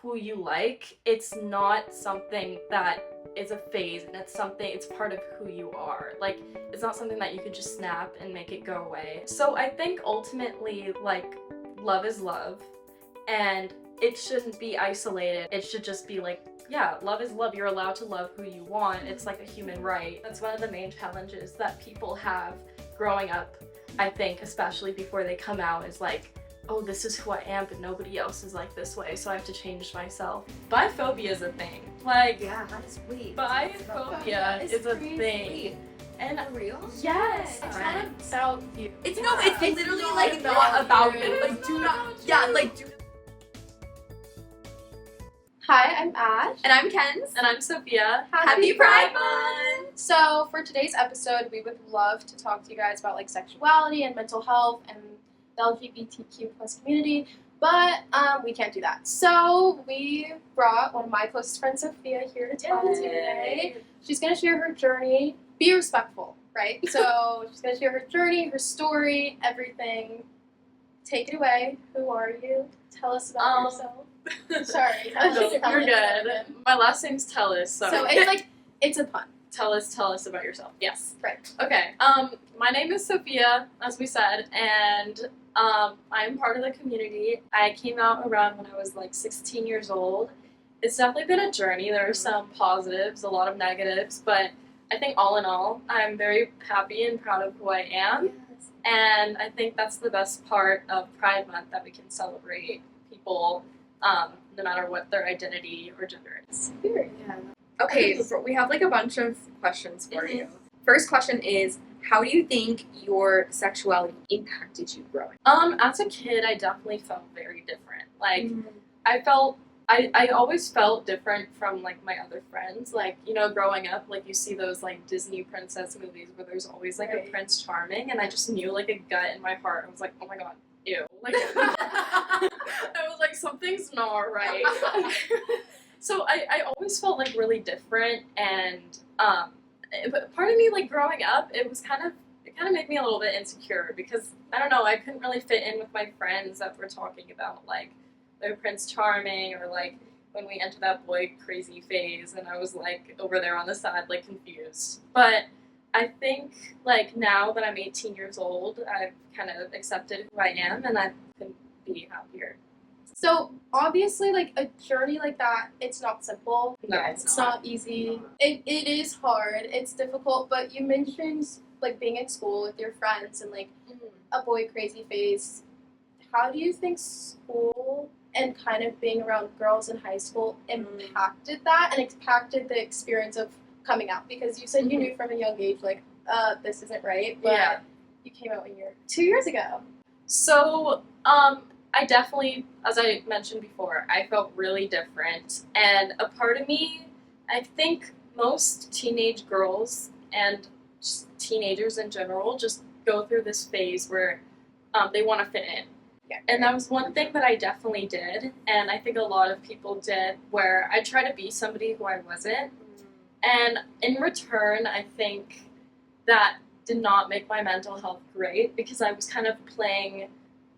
who you like, it's not something that is a phase, and it's part of who you are. Like, it's not something that you could just snap and make it go away. So I think ultimately, like, love is love, and it shouldn't be isolated. It should just be like, yeah, love is love. You're allowed to love who you want. It's like a human right. That's one of the main challenges that people have growing up, I think, especially before they come out, is like, oh, this is who I am, but nobody else is like this way, so I have to change myself. Biphobia is a thing. Like, yeah, that's sweet. Biphobia is a thing. And real? Yes, it's not about you. It's literally like not about you. Like, do not. Yeah, like do. Hi, I'm Ash. And I'm Kens. And I'm Sophia. Happy Pride Month! So for today's episode, we would love to talk to you guys about like sexuality and mental health and the LGBTQ plus community, but we can't do that. So we brought one of my closest friends, Sophia, here to talk to you today. She's going to share her journey. Be respectful, right? So she's going to share her journey, her story, everything. Take it away. Who are you? Tell us about yourself. Sorry. You're good. My last name's Tellis, so it's like, it's a pun. Tell us about yourself. Yes. Right. Okay. My name is Sophia, as we said, and I'm part of the community. I came out around when I was like 16 years old. It's definitely been a journey. There are some positives, a lot of negatives, but I think all in all, I'm very happy and proud of who I am. Yes. And I think that's the best part of Pride Month, that we can celebrate people no matter what their identity or gender is. Yeah. Okay, so we have like a bunch of questions for you. First question is, how do you think your sexuality impacted you growing up? As a kid, I definitely felt very different. Like, I always felt different from, like, my other friends. Like, you know, growing up, like, you see those, like, Disney princess movies where there's always, like, a Prince Charming, and I just knew, like, a gut in my heart. I was like, oh my god, ew. Like, I was like, something's not right. So I always felt, like, really different, and, but part of me, like, growing up, it kind of made me a little bit insecure, because, I don't know, I couldn't really fit in with my friends that were talking about, like, their Prince Charming, or, like, when we entered that boy crazy phase, and I was, like, over there on the side, like, confused. But I think, like, now that I'm 18 years old, I've kind of accepted who I am, and I couldn't be happier. So, obviously, like, a journey like that, it's not simple. No, It's not easy. It is hard. It's difficult, but you mentioned, like, being in school with your friends and, like, a boy crazy phase. How do you think school and kind of being around girls in high school impacted that and impacted the experience of coming out? Because you said you knew from a young age, like, this isn't right, but you came out when you were 2 years ago. So, I definitely, as I mentioned before, I felt really different, and a part of me, I think most teenage girls and just teenagers in general just go through this phase where they want to fit in. Yeah. And that was one thing that I definitely did, and I think a lot of people did, where I tried to be somebody who I wasn't, and in return, I think that did not make my mental health great, because I was kind of playing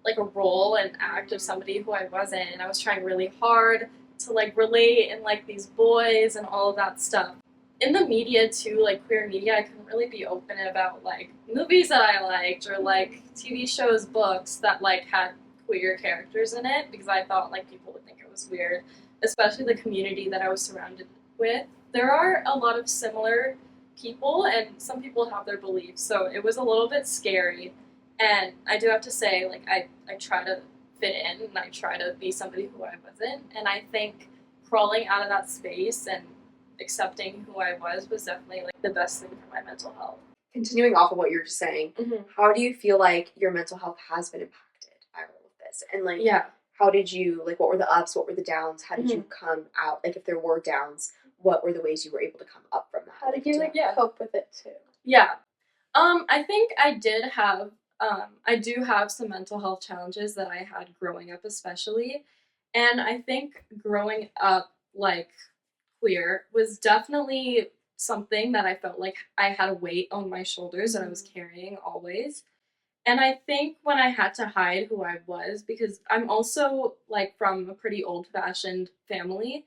like a role and act of somebody who I wasn't, and I was trying really hard to like relate and like these boys and all of that stuff. In the media too, like queer media, I couldn't really be open about like movies that I liked, or like TV shows, books that like had queer characters in it, because I thought like people would think it was weird, especially the community that I was surrounded with. There are a lot of similar people, and some people have their beliefs, so it was a little bit scary. And I do have to say, like, I try to fit in, and I try to be somebody who I wasn't. And I think crawling out of that space and accepting who I was definitely, like, the best thing for my mental health. Continuing off of what you're just saying, how do you feel like your mental health has been impacted by all of this? And, like, how did you, like, what were the ups, what were the downs? How did you come out? Like, if there were downs, what were the ways you were able to come up from that? How did you, like, cope with it, too? Yeah. I think I do have some mental health challenges that I had growing up, especially. And I think growing up, like, queer was definitely something that I felt like I had a weight on my shoulders that I was carrying always. And I think when I had to hide who I was, because I'm also like from a pretty old-fashioned family,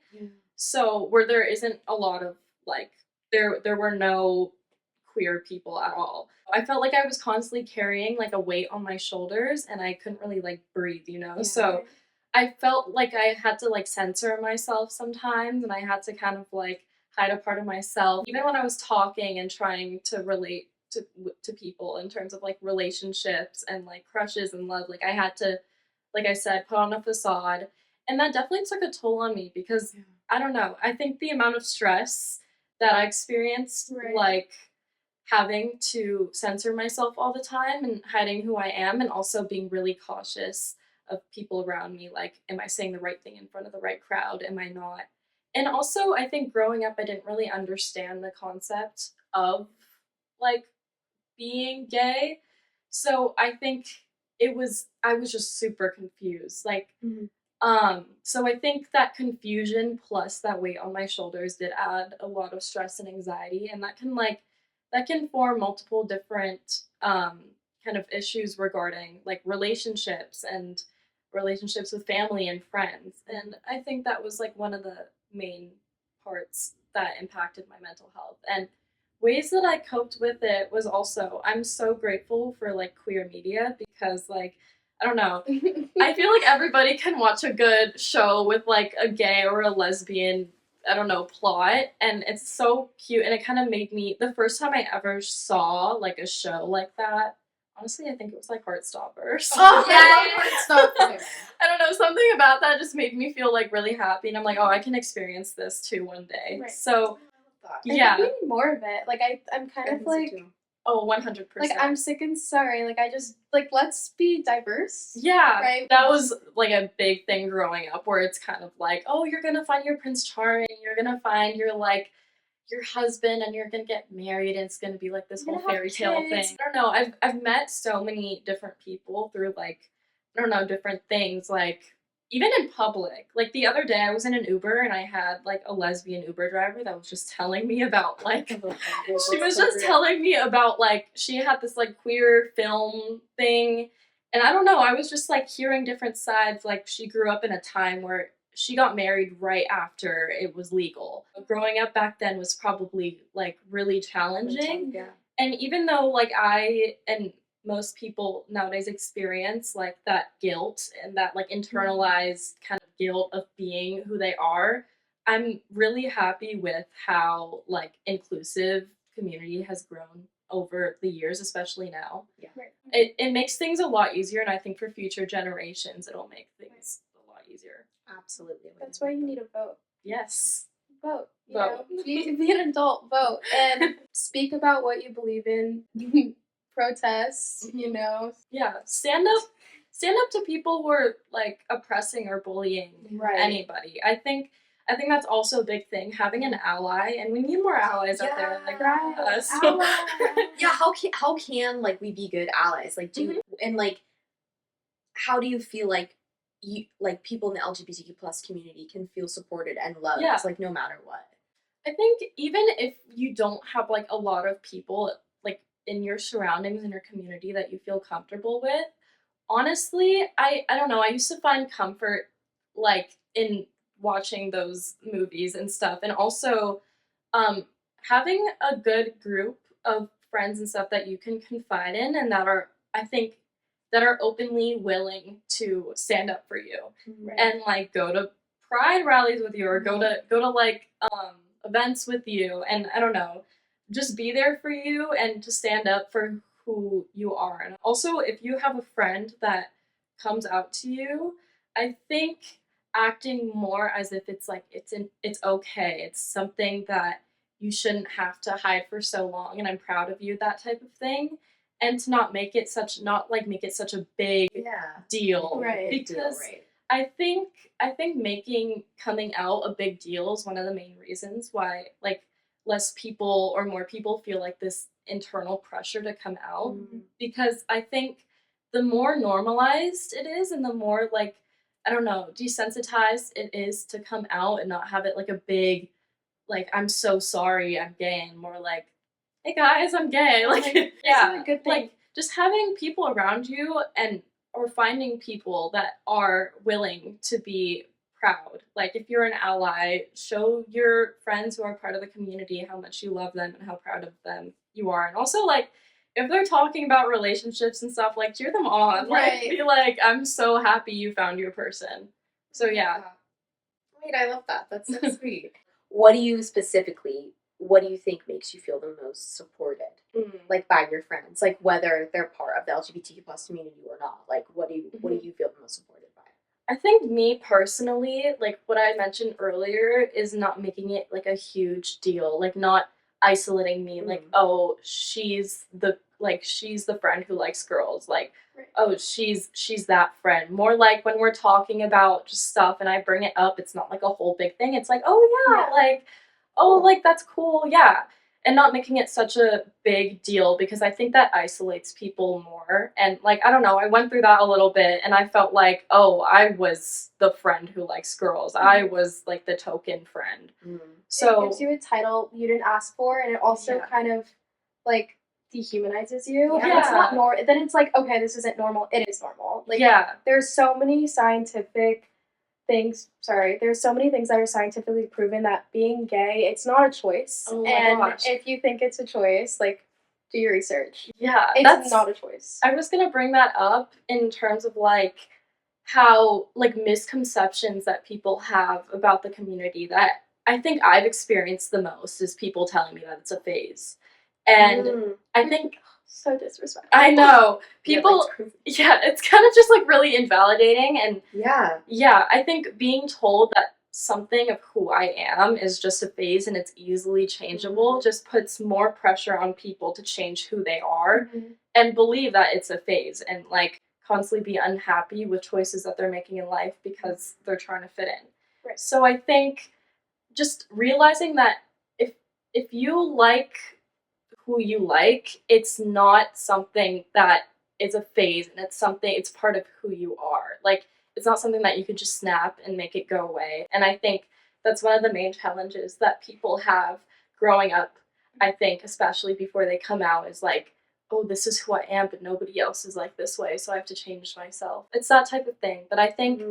so where there isn't a lot of like there were no queer people at all. I felt like I was constantly carrying like a weight on my shoulders and I couldn't really like breathe, you know? So I felt like I had to like censor myself sometimes and I had to kind of like hide a part of myself. Even when I was talking and trying to relate to people in terms of like relationships and like crushes and love, like I had to, like I said, put on a facade. And that definitely took a toll on me because I don't know, I think the amount of stress that I experienced, like having to censor myself all the time and hiding who I am and also being really cautious of people around me. Like, am I saying the right thing in front of the right crowd? Am I not? And also, I think growing up, I didn't really understand the concept of like being gay. So I think I was just super confused. Like, so I think that confusion plus that weight on my shoulders did add a lot of stress and anxiety, and that can form multiple different kind of issues regarding like relationships with family and friends. And I think that was like one of the main parts that impacted my mental health. And ways that I coped with it was also I'm so grateful for like queer media because like I don't know. I feel like everybody can watch a good show with like a gay or a lesbian, I don't know, plot, and it's so cute. And it kind of made me the first time I ever saw like a show like that. Honestly, I think it was like Heartstoppers. Oh, yeah, Heartstoppers. I don't know, something about that just made me feel like really happy, and I'm like, oh, I can experience this too one day. Right. So, I think we need more of it. Like I'm kind of like. Oh, 100%. Like, I'm sick and sorry. Like, I just, like, let's be diverse. Yeah. Right? That was, like, a big thing growing up where it's kind of like, oh, you're gonna find your Prince Charming, you're gonna find your, like, your husband and you're gonna get married and it's gonna be, like, this whole fairy tale thing. I don't know. I've met so many different people through, like, I don't know, different things, like, even in public. Like, the other day I was in an Uber and I had, like, a lesbian Uber driver that was just telling me about, like, she was just telling me about, like, she had this, like, queer film thing. And I don't know, I was just, like, hearing different sides. Like, she grew up in a time where she got married right after it was legal. Growing up back then was probably, like, really challenging. Yeah. And even though, like, I and most people nowadays experience like that guilt and that like internalized kind of guilt of being who they are, I'm really happy with how like inclusive community has grown over the years, especially now. Yeah. Right. It makes things a lot easier, and I think for future generations it'll make things a lot easier. Absolutely. That's why you need a vote. Yes. Vote. Vote. Be an adult. Vote. And speak about what you believe in. Protests, you know. Yeah. Stand up to people who are like oppressing or bullying anybody. I think that's also a big thing, having an ally, and we need more allies out there like us. Yeah, how can like we be good allies? Like and like how do you feel like you like people in the LGBTQ plus community can feel supported and loved like no matter what? I think even if you don't have like a lot of people like in your surroundings in your community that you feel comfortable with, honestly, I don't know, I used to find comfort like in watching those movies and stuff, and also having a good group of friends and stuff that you can confide in and that are, I think, that are openly willing to stand up for you and like go to pride rallies with you or go to like events with you, and I don't know, just be there for you and to stand up for who you are. And also, if you have a friend that comes out to you, I think acting more as if it's like it's okay, it's something that you shouldn't have to hide for so long, and I'm proud of you, that type of thing. And to not make it such a big deal, because I think making coming out a big deal is one of the main reasons why like less people or more people feel like this internal pressure to come out, because I think the more normalized it is and the more like, I don't know, desensitized it is to come out and not have it like a big like, I'm so sorry I'm gay, and more like, hey guys, I'm gay. Like, It's not a good thing. Like, just having people around you or finding people that are willing to be proud. Like, if you're an ally, show your friends who are part of the community how much you love them and how proud of them you are. And also, like, if they're talking about relationships and stuff, like, cheer them on. Right. Like, be like, I'm so happy you found your person. So, yeah. Wait, I love that. That's so sweet. What do you think makes you feel the most supported? Like, by your friends? Like, whether they're part of the LGBTQ plus community or not. Like, what do you feel the most supported by? I think me personally, like what I mentioned earlier, is not making it like a huge deal, like not isolating me, like, oh, she's the friend who likes girls, like, oh, she's that friend. More like when we're talking about just stuff and I bring it up, it's not like a whole big thing. It's like, oh yeah. Like, oh, like that's cool, yeah. And not making it such a big deal, because I think that isolates people more. And, like, I don't know, I went through that a little bit, and I felt like, oh, I was the friend who likes girls. I was, like, the token friend. So it gives you a title you didn't ask for, and it also kind of, like, dehumanizes you. Yeah. And it's not normal. Then it's like, okay, this isn't normal. It is normal. Like, there's so many scientific things. There's so many things that are scientifically proven that being gay, it's not a choice. Oh my and gosh. If you think it's a choice, like, do your research. Yeah, it's not a choice. I was gonna bring that up in terms of, like, how, like, misconceptions that people have about the community that I think I've experienced the most is people telling me that it's a phase. And I think so disrespectful. I know. People, it's kind of just, like, really invalidating. And I think being told that something of who I am is just a phase and it's easily changeable just puts more pressure on people to change who they are and believe that it's a phase, and, like, constantly be unhappy with choices that they're making in life because they're trying to fit in. Right. So I think just realizing that if you like who you like, it's not something that is a phase, and it's part of who you are. Like, it's not something that you could just snap and make it go away. And I think that's one of the main challenges that people have growing up, I think, especially before they come out, is like, oh, this is who I am, but nobody else is like this way, so I have to change myself. It's that type of thing. But I think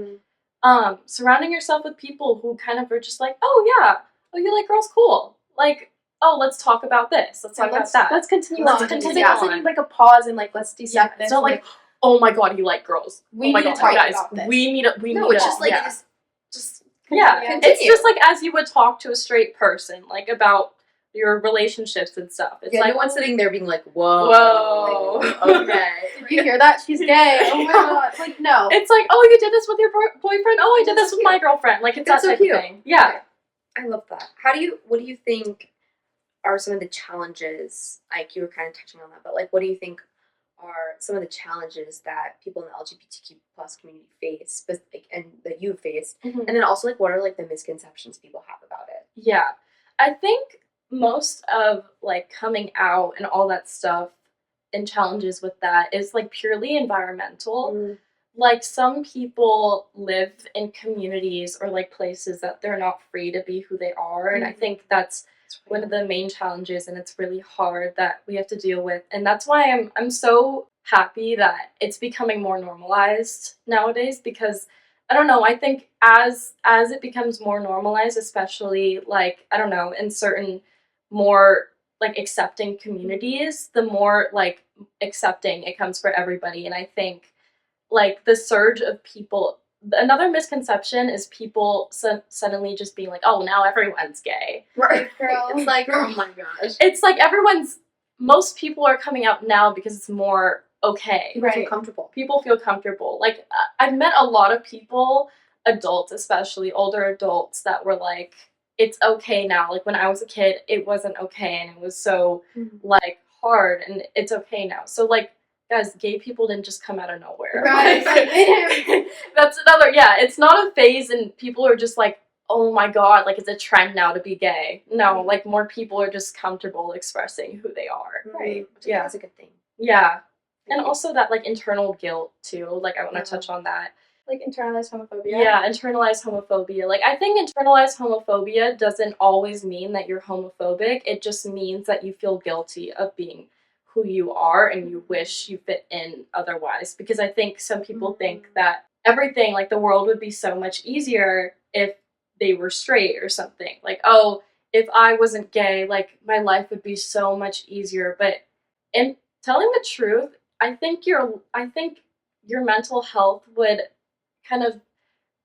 surrounding yourself with people who kind of are just like, oh yeah, oh, you like girls, cool. Like, oh, let's talk about this. Let's talk about that. Let's continue on. It doesn't need, like, a pause and, like, let's dissect this. It's not like, oh my god, you like girls. We need to talk about this. We need it's just like, just continue. It's just like as you would talk to a straight person, like, about your relationships and stuff. It's like, no one's sitting there being like, whoa. Okay. Did you hear that? She's gay. Oh my god. Like, no. It's like, oh, you did this with your boyfriend? Oh, I did this with my girlfriend. Like, it's that type of thing. Yeah. I love that. What do you think are some of the challenges, like, you were kind of touching on that, but, like, what do you think are some of the challenges that people in the LGBTQ plus community face, but, like, and that you've faced, and then also, like, what are, like, the misconceptions people have about it? Yeah. I think most of, like, coming out and all that stuff and challenges with that is, like, purely environmental. Like, some people live in communities or, like, places that they're not free to be who they are, and I think that's one of the main challenges, and it's really hard that we have to deal with. And that's why I'm so happy that it's becoming more normalized nowadays, because I don't know, I think as it becomes more normalized, especially, like, I don't know, in certain more, like, accepting communities, the more, like, accepting it comes for everybody. And I think, like, the surge of people, another misconception is people suddenly just being like, oh, now everyone's gay. Right, girl. It's like, oh my gosh. It's like most people are coming out now because it's more okay. People feel comfortable. People feel comfortable. Like, I've met a lot of people, adults especially, older adults, that were like, it's okay now. Like, when I was a kid, it wasn't okay, and it was so, like, hard, and it's okay now. So, like, guys, gay people didn't just come out of nowhere. Right. That's another, it's not a phase and people are just like, oh my god, like, it's a trend now to be gay. No, like, more people are just comfortable expressing who they are. Right. Yeah. That's a good thing. Yeah. And also that, like, internal guilt, too. Like, I want to touch on that. Like, internalized homophobia? Yeah, internalized homophobia. Like, I think internalized homophobia doesn't always mean that you're homophobic. It just means that you feel guilty of being who you are and you wish you fit in otherwise. Because I think some people think that everything, like the world would be so much easier if they were straight or something. Like, oh, if I wasn't gay, like my life would be so much easier. But in telling the truth, I think your mental health would kind of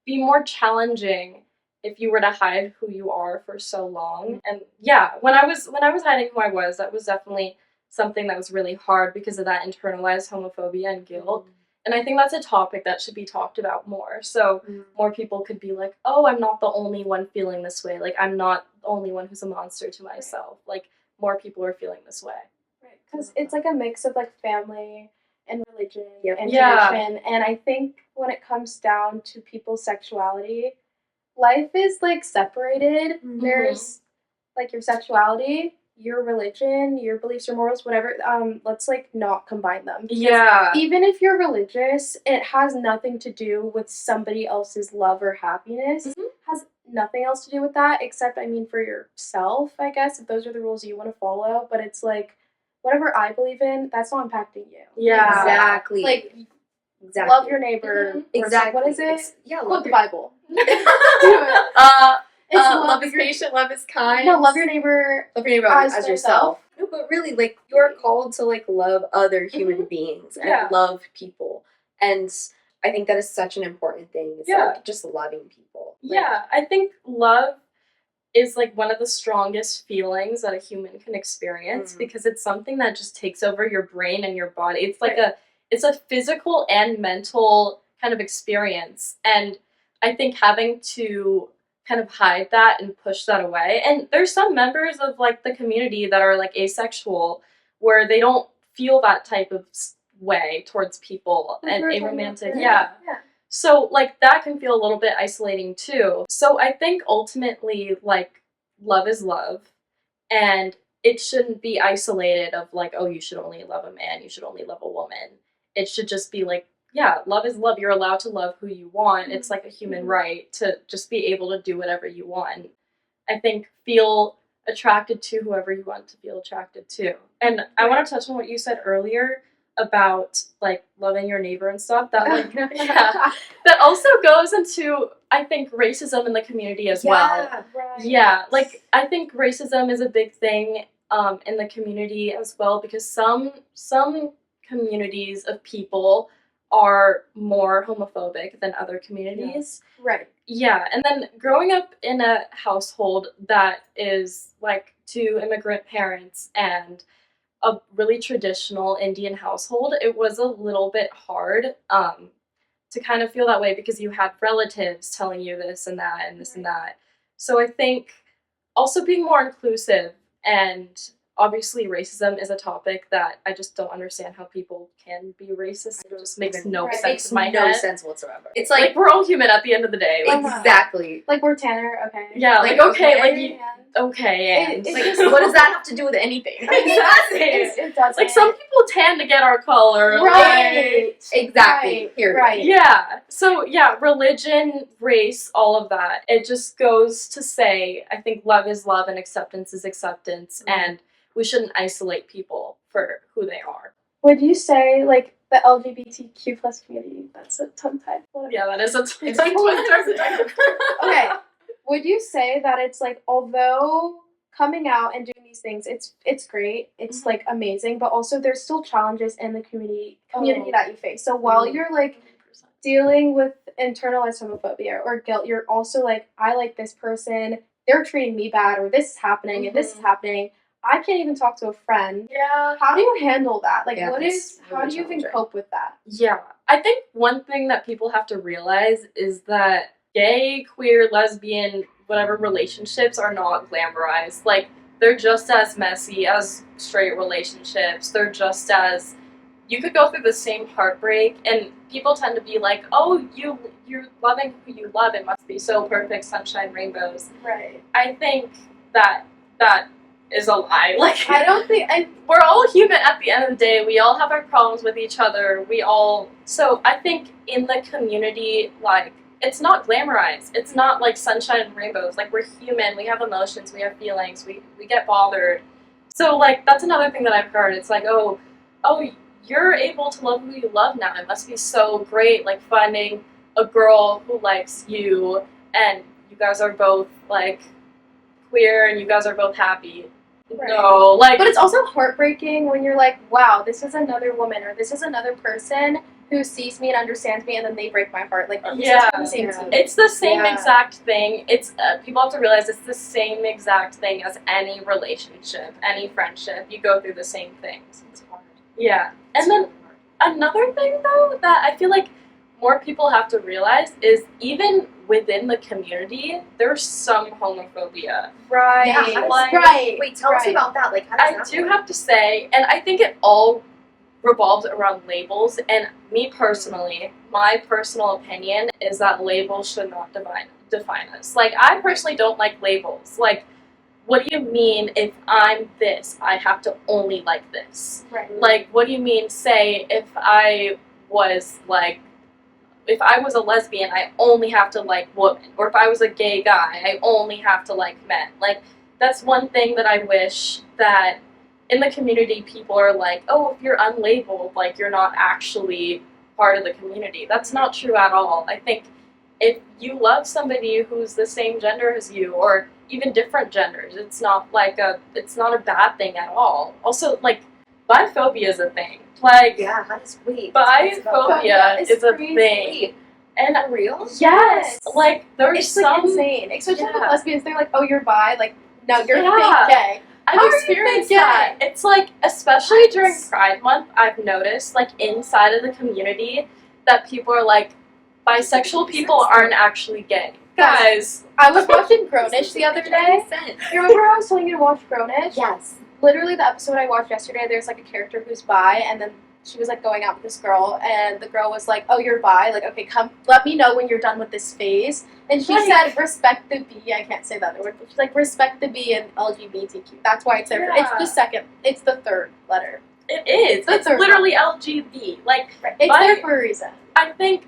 be more challenging if you were to hide who you are for so long. And yeah, when I was hiding who I was, that was definitely something that was really hard because of that internalized homophobia and guilt. And I think that's a topic that should be talked about more. So more people could be like, oh, I'm not the only one feeling this way. Like, I'm not the only one who's a monster to myself. Like, more people are feeling this way. Right, because it's like a mix of like family and religion and Yeah. tradition. And I think when it comes down to people's sexuality, life is like separated. There's like your sexuality, your religion, your beliefs, your morals, whatever. Let's like not combine them. Yeah. Even if you're religious, it has nothing to do with somebody else's love or happiness. Has nothing else to do with that, except I mean for yourself, I guess, if those are the rules you want to follow. But it's like whatever I believe in, that's not impacting you. Yeah. Exactly. Like love your neighbor. Exactly. What is it? Quote Quote the Bible. Love is patient, love is kind. No, love your neighbor. Love your neighbor as yourself. No, but really, like, you're called to, like, love other human beings and love people. And I think that is such an important thing. It's like just loving people. Like, I think love is like one of the strongest feelings that a human can experience because it's something that just takes over your brain and your body. It's like it's a physical and mental kind of experience. And I think having to kind of hide that and push that away. And there's some members of like the community that are like asexual where they don't feel that type of way towards people and aromantic. So like that can feel a little bit isolating too. So I think ultimately like love is love and it shouldn't be isolated of like, oh, you should only love a man, you should only love a woman. It should just be like, yeah, love is love. You're allowed to love who you want. It's like a human right to just be able to do whatever you want. I think feel attracted to whoever you want to feel attracted to. And I want to touch on what you said earlier about like loving your neighbor and stuff. That like that also goes into I think racism in the community as well. Right. Yeah, like I think racism is a big thing in the community as well because some communities of people are more homophobic than other communities. Right. Yeah, and then growing up in a household that is like two immigrant parents and a really traditional Indian household, it was a little bit hard to kind of feel that way because you had relatives telling you this and that and this and that. So I think also being more inclusive and obviously racism is a topic that I just don't understand how people can be racist. It just makes no sense in my head. No sense whatsoever. It's like we're all human at the end of the day. Like, exactly. Like we're Tanner, okay. Yeah, like okay, like you, okay, and like what does that have to do with anything? It doesn't. Like some people tend to get our color. Right. Like, exactly. Right. Yeah. So yeah, religion, race, all of that. It just goes to say, I think love is love and acceptance is acceptance, and we shouldn't isolate people for who they are. Would you say like the LGBTQ plus community? That's a tongue tie. Yeah, that is a tongue tie. Okay. Would you say that it's like although coming out and doing these things, it's great, it's like amazing, but also there's still challenges in the community that you face. So while you're like dealing with internalized homophobia or guilt, you're also like, I like this person, they're treating me bad, or this is happening and this is happening. I can't even talk to a friend. Yeah. How do you handle that? Like, how do you even cope with that? Yeah. I think one thing that people have to realize is that gay, queer, lesbian, whatever relationships are not glamorized. Like, they're just as messy as straight relationships. They're just as... You could go through the same heartbreak, and people tend to be like, oh, you're loving who you love. It must be so perfect, sunshine, rainbows. Right. I think that is a lie. Like, I don't think we're all human at the end of the day. We all have our problems with each other. So I think in the community, like, it's not glamorized. It's not like sunshine and rainbows. Like, we're human. We have emotions. We have feelings. We get bothered. So, like, that's another thing that I've heard. It's like, oh, you're able to love who you love now. It must be so great, like, finding a girl who likes you, and you guys are both, like, queer, and you guys are both happy. Right. No, like... But it's also heartbreaking when you're like, wow, this is another woman, or this is another person who sees me and understands me, and then they break my heart. Like, it's the same exact thing. It's people have to realize it's the same exact thing as any relationship, any friendship. You go through the same things. It's hard. Yeah, and then another thing though that I feel like more people have to realize is even within the community, there's some homophobia. Right. Yeah, right. Wait, tell us about that. Like, how does that work? Have to say, and I think it all revolves around labels, and me personally, my personal opinion is that labels should not define us. Like, I personally don't like labels. Like, what do you mean if I'm this, I have to only like this? Right. Like, what do you mean, say, if I was a lesbian, I only have to like women, or if I was a gay guy, I only have to like men. Like, that's one thing that I wish that in the community, people are like, oh, if you're unlabeled, like, you're not actually part of the community. That's not true at all. I think if you love somebody who's the same gender as you, or even different genders, it's not a bad thing at all. Also, like, biphobia is a thing. Like, yeah, that's sweet. Biphobia is a thing. And for real? Yes. Like, there's it's like insane. Especially with lesbians, they're like, oh, you're bi, like, no, you're fake gay. I've experienced that. It's like, especially during Pride Month, I've noticed, like, inside of the community, that people are like, bisexual people aren't actually gay. Guys. I was watching Grownish the other day. You remember I was telling you to watch Grownish? Yes. Literally, the episode I watched yesterday, there's, like, a character who's bi, and then she was, like, going out with this girl, and the girl was like, oh, you're bi? Like, okay, come, let me know when you're done with this phase. And she said, respect the B. I can't say that word, but she's like, respect the B in LGBTQ. That's why it's there. Yeah. It's the third letter. It is. It's literally LGBT. Like, it's there for a reason. I think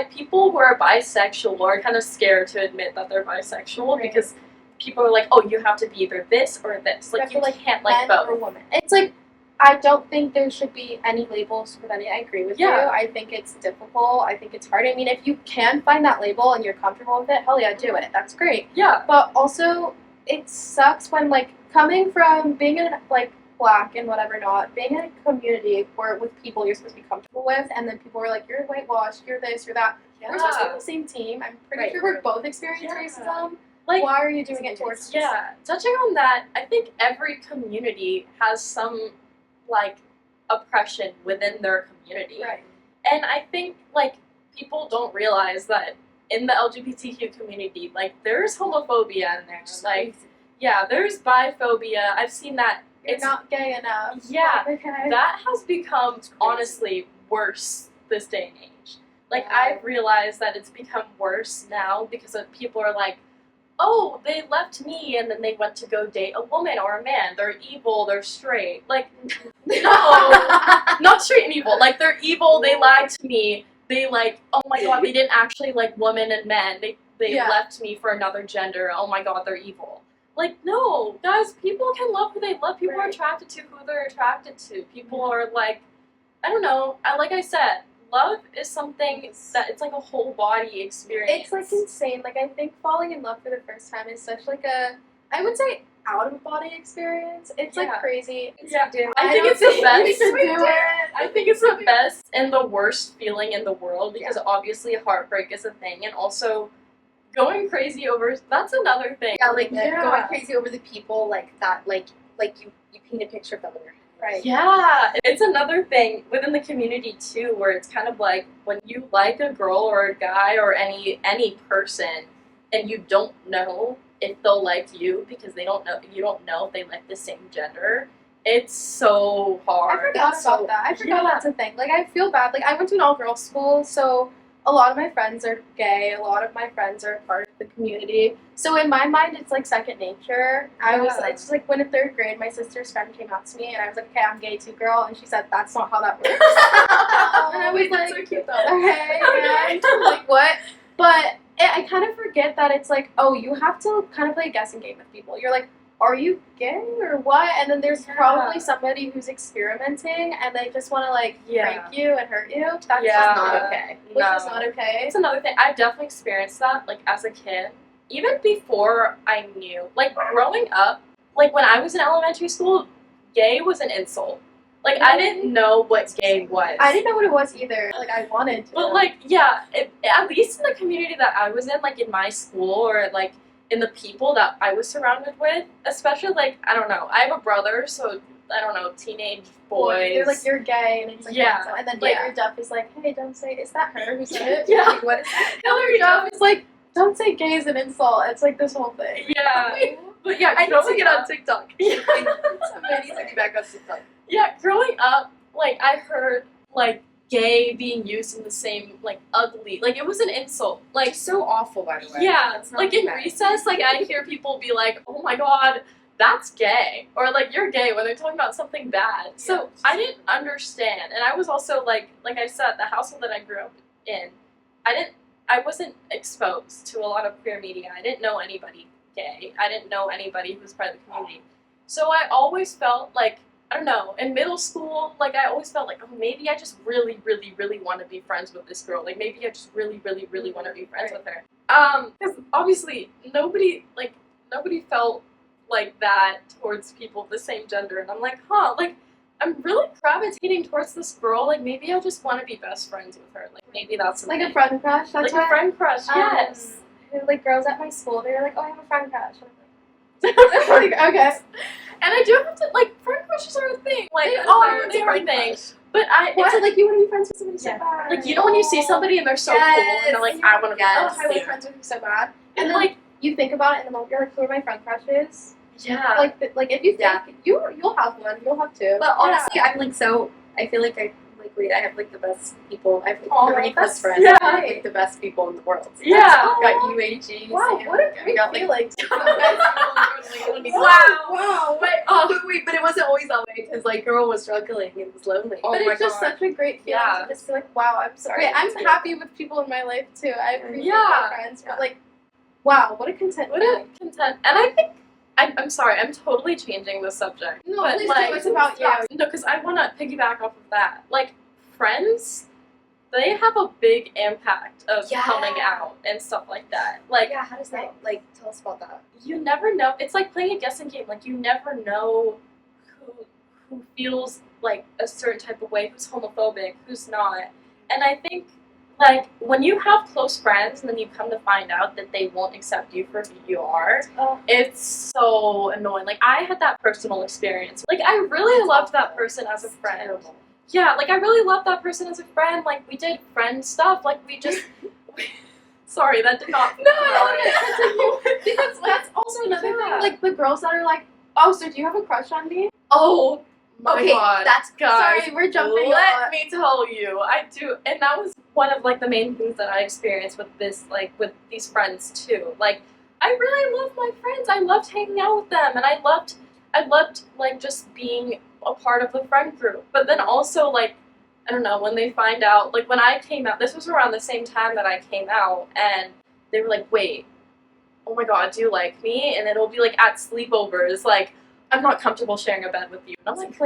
people who are bisexual are kind of scared to admit that they're bisexual, because people are like, oh, you have to be either this or this. Like, you can't like both. Or woman. It's like, I don't think there should be any labels for that. I agree with you. I think it's difficult. I think it's hard. I mean, if you can find that label and you're comfortable with it, hell yeah, do it. That's great. Yeah. But also, it sucks when, like, coming from being in, like, Black and whatever not, being in a community where with people you're supposed to be comfortable with, and then people are like, you're whitewashed, you're this, you're that. Yeah. We're supposed to be on the same team. I'm pretty sure we're both experiencing racism. Like, why are you doing it towards us? Yeah. Touching on that, I think every community has some, like, oppression within their community. Right. And I think, like, people don't realize that in the LGBTQ community, like, there's homophobia in there. Like, yeah, there's biphobia. I've seen that. You're not gay enough. Yeah. Okay. That has become, honestly, worse this day and age. Like, I've realized that it's become worse now because people are like, oh, they left me and then they went to go date a woman or a man. They're evil, they're straight. Like, no, not straight and evil. Like, they're evil, they lied to me. They, like, oh my god, they didn't actually like women and men. They left me for another gender. Oh my god, they're evil. Like, no, guys, people can love who they love. People are attracted to who they're attracted to. People are, like, I don't know. Like I said, love is something that it's like a whole body experience. It's like insane. Like, I think falling in love for the first time is such like a, I would say, out of body experience. It's like crazy. I think it's the best. I think it's the best and the worst feeling in the world because obviously heartbreak is a thing, and also going crazy over, that's another thing. Yeah, like going crazy over the people like that, like you paint a picture of them in your head. Right. Yeah, it's another thing within the community too, where it's kind of like when you like a girl or a guy or any person, and you don't know if they'll like you because you don't know if they like the same gender. It's so hard. I forgot about that. I forgot that's a thing. Like, I feel bad. Like, I went to an all-girls school, so a lot of my friends are gay. A lot of my friends are part of the community. So in my mind, it's like second nature. It's just like when in third grade, my sister's friend came out to me, and I was like, okay, I'm gay too, girl. And she said, that's not how that works. And I was like, so cute, though. Okay, I'm like, what? But I kind of forget that it's like, oh, you have to kind of play a guessing game with people. You're like, are you gay or what? And then there's probably somebody who's experimenting and they just want to like prank you and hurt you. That's just not okay. Which is not okay. It's another thing. I've definitely experienced that, like, as a kid. Even before I knew. Like, growing up, like, when I was in elementary school, gay was an insult. Like, I didn't know what gay was. I didn't know what it was either. Like, I wanted to. But, like, yeah, at least in the community that I was in, like, in my school or, like, in the people that I was surrounded with, especially, like, I don't know, I have a brother, so, I don't know, teenage boys. They're like, you're gay, and it's like, and then your Duff is like, hey, don't say, is that her who said it? Yeah. Like, what is that? Hillary Duff is like, don't say gay is an insult. It's like this whole thing. Yeah. But yeah, I need to get on TikTok. Yeah. Somebody needs to be back on TikTok. Yeah, growing up, like, I heard, like, gay being used in the same, like, ugly. Like, it was an insult. Like, So awful, by the way. yeah, like, in recess, like, I'd hear people be like, oh my god, that's gay. Or, like, you're gay when they're talking about something bad. So, I didn't understand. And I was also, like I said, the household that I grew up in, I wasn't exposed to a lot of queer media. I didn't know anybody gay. I didn't know anybody who was part of the community. So I always felt like, I don't know, in middle school, like, I always felt like, oh, maybe I just really, really, really want to be friends with this girl. Like, maybe I just really, really, really want to be friends with her. Because obviously nobody felt like that towards people of the same gender. And I'm like, like, I'm really gravitating towards this girl. Like, maybe I just want to be best friends with her. Like, maybe that's like a friend crush. That's like a friend crush. Yes. Like girls at my school, they were like, "Oh, I have a friend crush." And I'm like, okay. And I do have to, like, friend crushes are a thing. Like, they are a thing. But It's like you want to be friends with somebody so bad. Like, you know when you see somebody and they're so cool and they're like, I want to be friends I with want you. friends with you so bad. And then, like, you think about it in the moment, you're like, who are my friend crushes? Yeah. Like if you think, you'll have one, you'll have two. But honestly, I'm like I feel like I have like the best people. I have like 30 plus friends. Yeah. I have like the best people in the world. Yeah. I've got UAG. Wow, what a great feeling. Wow. But it wasn't always that way because like girl was struggling and was lonely. But it's just such a great feeling to just be like, wow, I'm sorry. I'm happy with people in my life too. I appreciate my friends, but like, wow, what a content. And I think I'm sorry, I'm totally changing the subject. No, but please like, do. It's about you. No, because I want to piggyback off of that. Like, friends, they have a big impact of coming out and stuff like that. Like, how does that, like, tell us about that? You never know. It's like playing a guessing game. Like, you never know who feels like a certain type of way, who's homophobic, who's not. And I think, like, when you have close friends and then you come to find out that they won't accept you for who you are, it's so annoying. Like, I had that personal experience. Like, I really loved that person as a friend. Terrible. Yeah, like, I really loved that person as a friend. Like, we did friend stuff. Like, we just... Sorry, that did not... No, because that's also another thing. Like, the girls that are like, oh, so do you have a crush on me? Oh, my God. That's... Guys, sorry, we're jumping let me tell you, I do, and that was one of, like, the main things that I experienced with this, like, with these friends, too. Like, I really loved my friends. I loved hanging out with them, and I loved, like, just being a part of the friend group. But then also, like, I don't know, when they find out, like, when I came out, this was around the same time that I came out, and they were like, wait, oh my God, do you like me? And it'll be, like, at sleepovers, like, I'm not comfortable sharing a bed with you. And I'm like,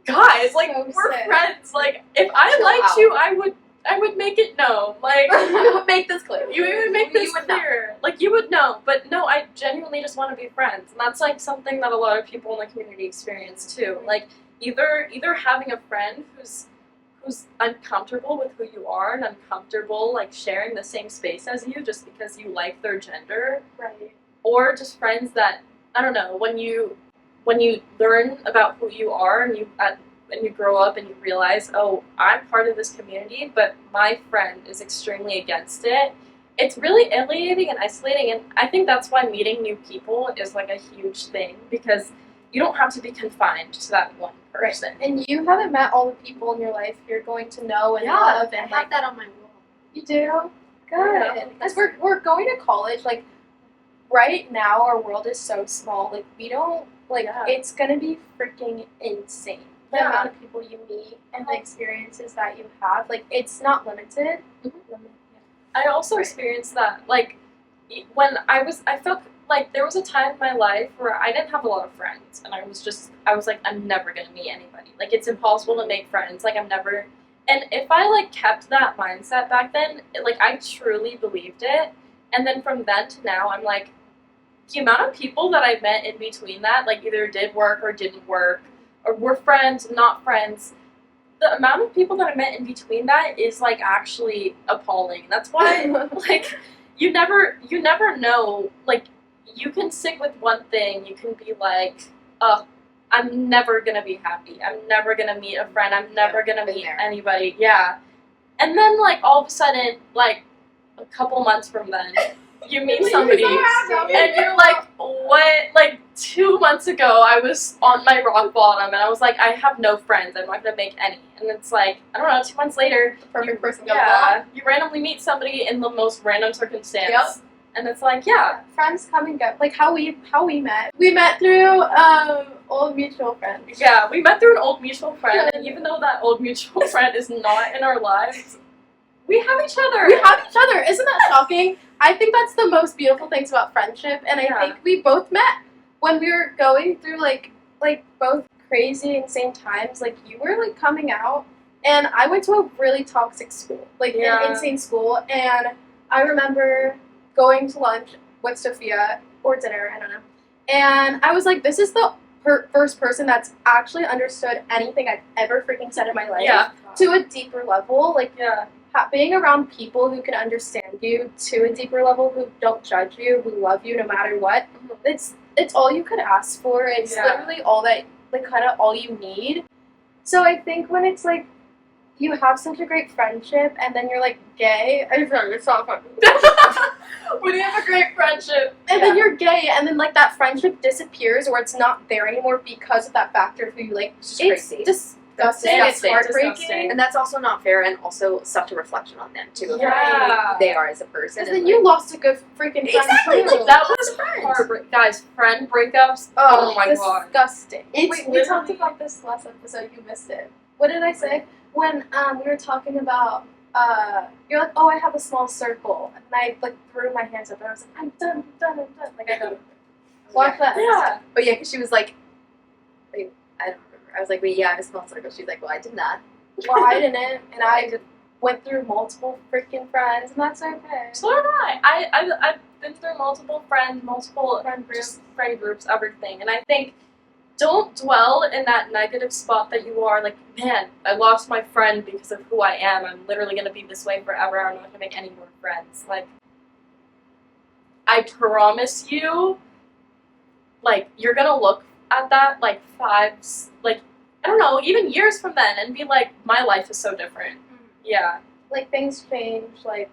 guys, like, so we're sick. friends. Like, if I liked you, I would make it known. Like, you would make this clear. You would make this clear. Like, you would know. But no, I genuinely just want to be friends. And that's, like, something that a lot of people in the community experience, too. Like, either having a friend who's uncomfortable with who you are and uncomfortable, like, sharing the same space as you just because you like their gender. Right. Or just friends that, I don't know, when you learn about who you are and you grow up and you realize, oh, I'm part of this community, but my friend is extremely against it, it's really alienating and isolating. And I think that's why meeting new people is, like, a huge thing, because you don't have to be confined to that one person. Right. And you haven't met all the people in your life you're going to know and love. And I have that on my wall. You do? Good. Because we're going to college. Like, right now, our world is so small. Like, we don't, like, it's going to be freaking insane. The amount of people you meet and the experiences that you have. Like, it's not limited. I also experienced that, like, when I felt like, there was a time in my life where I didn't have a lot of friends, and I was like, I'm never gonna meet anybody. Like, it's impossible to make friends. Like, I'm never, and if I, like, kept that mindset back then, like, I truly believed it, and then from then to now, I'm like, the amount of people that I met in between that, like, either did work or didn't work, or were friends, not friends, the amount of people that I met in between that is, like, actually appalling. That's why, like, you never know, like, you can stick with one thing, you can be like, oh, I'm never gonna be happy, I'm never gonna meet a friend, I'm never gonna meet anybody, and then, like, all of a sudden, like, a couple months from then, you meet somebody, and you're like, what? Like, 2 months ago, I was on my rock bottom, and I was like, I have no friends, I'm not gonna make any. And it's like, I don't know, 2 months later, the perfect person comes along. You randomly meet somebody in the most random circumstance. Yep. And it's like, yeah. Friends come and go. Like, how we met. We met through, old mutual friends. Yeah, we met through an old mutual friend, and even though that old mutual friend is not in our lives, we have each other. We have each other. Isn't that shocking? I think that's the most beautiful things about friendship, and I think we both met when we were going through, like both crazy, insane times. Like, you were, like, coming out, and I went to a really toxic school, like, an insane school, and I remember going to lunch with Sophia, or dinner, I don't know, and I was like, this is the first person that's actually understood anything I've ever freaking said in my life to a deeper level, like, being around people who can understand you to a deeper level, who don't judge you, who love you no matter what, it's all you could ask for. It's literally all that, like, kind of all you need. So I think when it's, like, you have such a great friendship, and then you're, like, gay, I feel like it's not fun. When you have a great friendship. And then you're gay, and then, like, that friendship disappears, or it's not there anymore because of that factor of who you like. It's crazy. Disgusting. It's heartbreaking. And that's also not fair, and also such a reflection on them, too. Yeah. Who they are as a person. Because then you lost a good freaking friend. Exactly. Too. That was heartbreaking. Guys, friend breakups. Oh my god. Disgusting. Wait, we talked about this last episode. You missed it. What did I say? When we were talking about, you're like, oh, I have a small circle. And I, like, threw my hands up, and I was like, I'm done. Like, I don't watch that. Yeah. Oh, yeah, because she was like, wait, I don't remember. I was like, wait, yeah, I have a small circle. She's like, well, I did not. Well, I didn't, and I just went through multiple freaking friends, and that's okay. So did I. I've been through multiple friends, multiple friend groups, everything. And I think, don't dwell in that negative spot that you are, like, man, I lost my friend because of who I am. I'm literally going to be this way forever. I'm not going to make any more friends. Like, I promise you, like, you're going to look at that, like, I don't know, even years from then, and be like, my life is so different. Yeah. Like, things change, like...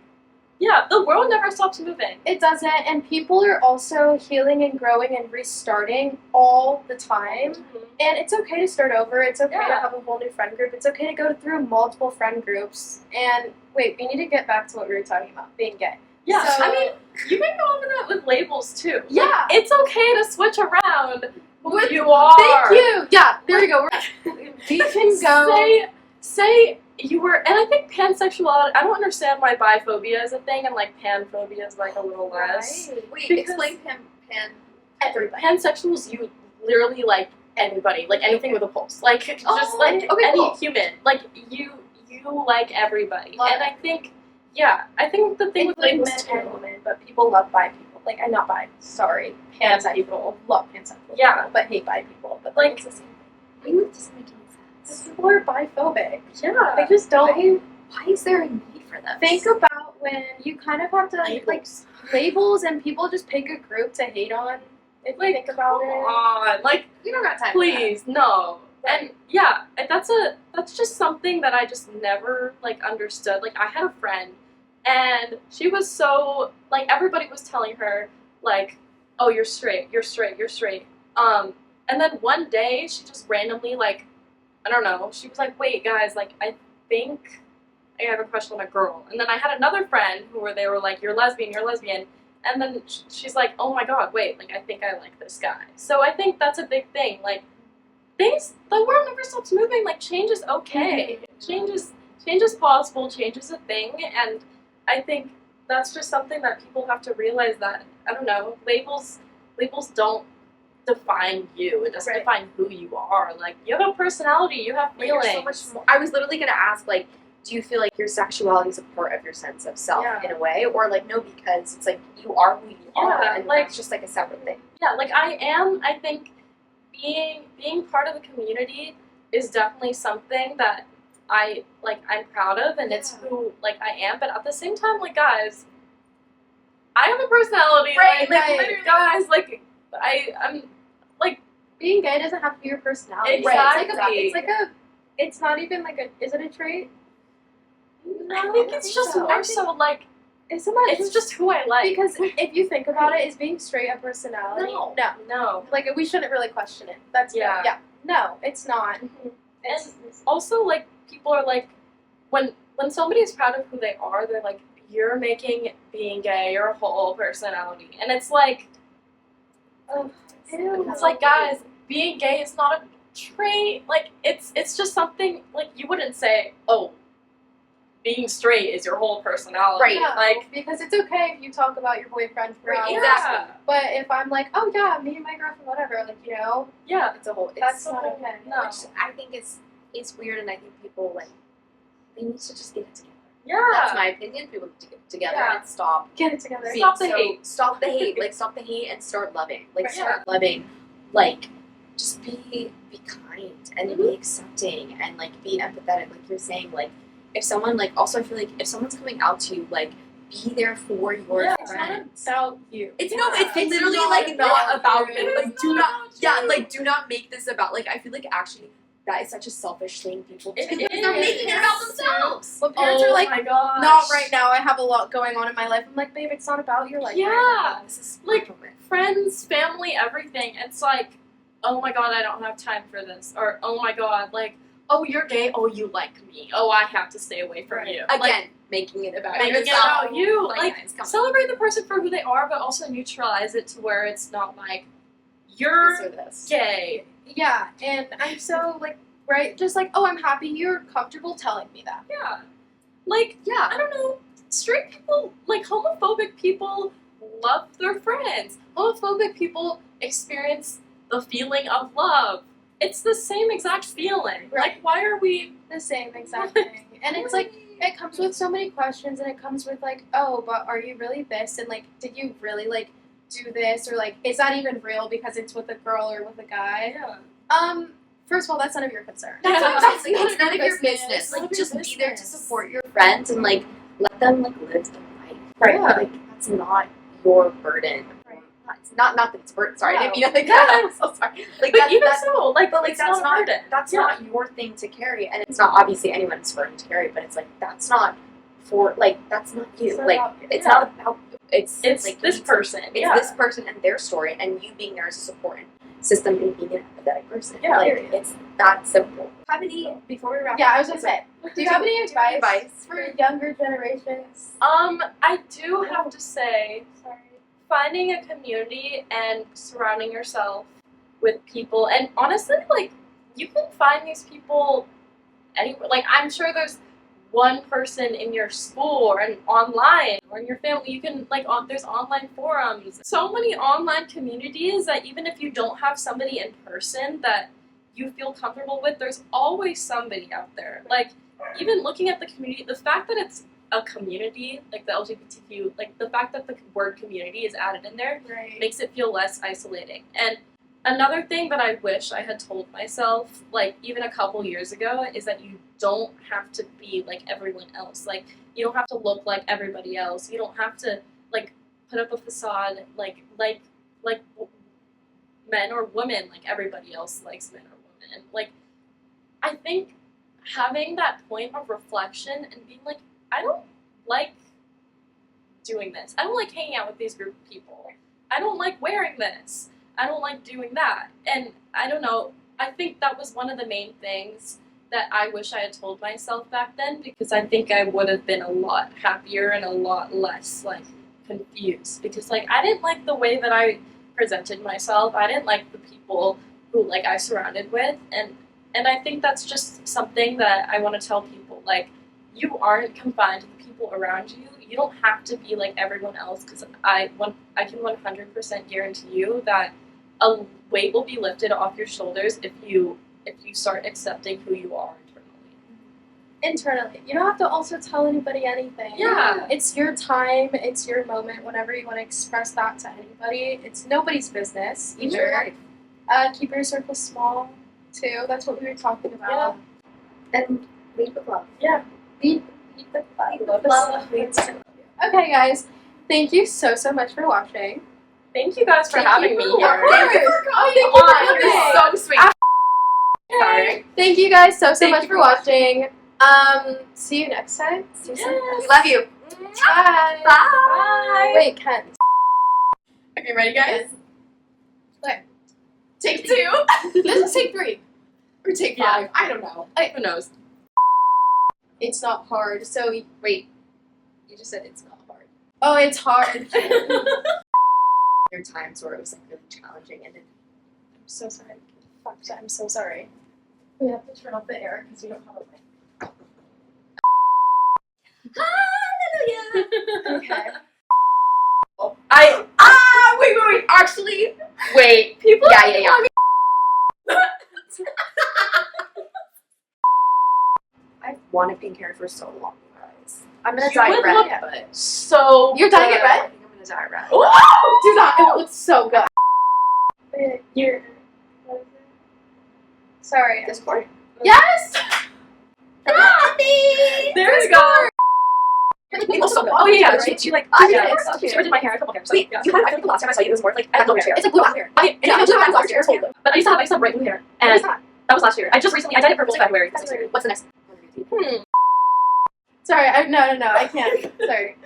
Yeah, the world never stops moving. It doesn't, and people are also healing and growing and restarting all the time. Mm-hmm. And it's okay to start over. It's okay to have a whole new friend group. It's okay to go through multiple friend groups. And, wait, we need to get back to what we were talking about, being gay. Yeah, so, I mean, you can go over that with labels, too. Yeah. Like, it's okay to switch around who you are. Thank you. Yeah, there we go. We can go. Say you were, and I think pansexuality, I don't understand why biphobia is a thing and, like, panphobia is, like, a little less. Right. Wait, explain everybody. Pansexuals, you literally like anybody, like anything with a pulse. Like, just like any human. Like, you like everybody. And I think, I think the thing with labels men and women, but people love bi people. Like, I'm not bi, sorry. Pansexual people love pansexual people, but hate bi people. But, like, it's the same thing. It doesn't make any sense. People are biphobic. Yeah. They just don't. Why is there a need for this? Think about when you kind of have to, like, labels, and people just pick a group to hate on. If you think about it. Like, we don't got time please, no. And that's just something that I just never, like, understood. Like, I had a friend, and she was so, like, everybody was telling her, like, oh, you're straight. And then one day, she just randomly, like, I don't know, she was like, wait, guys, like, I think I have a crush on a girl. And then I had another friend they were like, you're lesbian. And then she's like, oh my god, wait, like, I think I like this guy. So I think that's a big thing. Like, the world never stops moving. Like, change is okay. Change is possible. Change is a thing. And I think that's just something that people have to realize, that I don't know, labels don't define you. It doesn't define who you are. Like, you have a personality, you have feelings. You're so much more. I was literally gonna ask, like, do you feel like your sexuality is a part of your sense of self in a way, or like no, because it's like you are who you are, and like it's just like a separate thing. Yeah, like I think being part of the community is definitely something that I'm proud of, and it's who like I am. But at the same time, like, guys, I have a personality. Like guys, like I'm like, being gay doesn't have to be your personality. Exactly. It's not even like a. Is it a trait? I think it's just more so like. It's just who I like. Because if you think about it, is being straight a personality? No. Like, we shouldn't really question it. That's yeah. No, it's not. And also, like, people are like, when somebody's proud of who they are, they're like, you're making being gay your whole personality, and it's like, it's like, guys, being gay is not a trait. Like, it's just something, like, you wouldn't say, oh, being straight is your whole personality. Right. Yeah, like, because it's okay if you talk about your boyfriend for hours. Exactly. But if I'm like, oh yeah, me and my girlfriend, whatever, like, you know. Yeah. That's not okay. No. Which I think is weird, and I think people, like, they need to just get it together. Yeah. That's my opinion. People need to get it together and stop. Get it together. Stop the hate. Stop the hate. Like, stop the hate and start loving. Like, start loving. Like, just be kind and be accepting and, like, be empathetic. Like you're saying, like, if someone, like, also I feel like if someone's coming out to you, like, be there for your friend. It's not about you. It's literally like not about you. Like, do not make this about, like, I feel like actually that is such a selfish thing people do. Because they're making it about themselves. Well, parents are like, my gosh. not right now. I have a lot going on in my life. I'm like, babe, it's not about your life. Yeah. Right now. This is like friends, family, everything. It's like, oh my god, I don't have time for this. Or, oh my god, like, oh, you're gay. Oh, you like me. Oh, I have to stay away from you. Again, like, making it about making yourself. it about you. Like, guys, celebrate the person for who they are, but also neutralize it to where it's not like, you're gay. Yeah, and I'm so, like, right? Just like, oh, I'm happy you're comfortable telling me that. Yeah. Like, I don't know. Straight people, like, homophobic people love their friends. Homophobic people experience the feeling of love. It's the same exact feeling. Right. Like, why are we the same exact thing? And it's like, it comes with so many questions, and it comes with, like, oh, but are you really this? And, like, did you really, like, do this? Or, like, is that even real because it's with a girl or with a guy? Yeah. First of all, that's none of your concern. That's what I'm saying. It's none of your business. Like, just be there to support your friends and, like, let them, like, live their life. Right. Yeah. Like, that's not your burden. Right. It's not that it's burden. Sorry, I didn't mean to like that. I'm so sorry. Like, but even so, like, but like it's that's not burden. that's not your thing to carry, and it's not obviously anyone's burden to carry. But it's like that's not for like that's not you. Like it's not about you. It's like this person. It's this person and their story, and you being there as a support system and being an empathetic person. Yeah, like it's that simple. Have any before we wrap? Yeah, I was gonna say. Do you have any advice for younger generations? I do have to say, Sorry. finding a community and surrounding yourself with people, and honestly, like, you can find these people anywhere. Like, I'm sure there's one person in your school or online or in your family. You can, like, there's online forums. So many online communities that even if you don't have somebody in person that you feel comfortable with, there's always somebody out there. Like, even looking at the community, the fact that it's a community, like the LGBTQ, like the fact that the word community is added in there makes it feel less isolating. And another thing that I wish I had told myself, like even a couple years ago, is that you don't have to be like everyone else. Like, you don't have to look like everybody else. You don't have to, like, put up a facade like men or women, like everybody else likes men or women. Like, I think having that point of reflection and being like, I don't like doing this. I don't like hanging out with these group of people. I don't like wearing this. I don't like doing that. And I don't know, I think that was one of the main things that I wish I had told myself back then, because I think I would have been a lot happier and a lot less, like, confused. Because, like, I didn't like the way that I presented myself. I didn't like the people who, like, I surrounded with. And I think that's just something that I want to tell people. Like, you aren't confined to the people around you. You don't have to be like everyone else, because I can 100% guarantee you that a weight will be lifted off your shoulders if you start accepting who you are Internally. You don't have to also tell anybody anything. Yeah. It's your time, it's your moment, whenever you want to express that to anybody. It's nobody's business either. Keep your circle small too. That's what we were talking about. Yeah. And lead with love. Yeah. Lead with love. Love. Okay, guys. Thank you so much for watching. Thank you guys for having me here. Thank you for coming. You're so sweet. Sorry. Thank you guys so much for watching. See you next time. See you soon. We love you. Bye. Bye. Wait, Ken. Okay, ready, guys? Okay. Take 2. This is take 3. Or take 5. Yeah. I don't know. Who knows? It's not hard. So Wait. You just said it's not hard. oh, it's hard. There are times where it was like really challenging and I'm so sorry. Fuck, I'm so sorry. We have to turn off the air because we don't have a mic. Okay. wait, actually, wait. People. Yeah. I've wanted pink hair for so long, guys. I'm gonna dye it red. But So You're dyeing it good. red? I think I'm gonna dye it red. Do that. It looks so good. You're. What is it? Sorry. Discord. Yes. There we go. It looks so good. Oh yeah, right? she like Yeah, she redid my hair a couple times. Wait, Yeah. you had, I think the last time I saw you, it was more like I have blue hair. It's like blue hair. I last year. but I used to have bright blue hair, and that was last year. I dyed it purple in February. What's the next? Sorry. No. I can't. Sorry.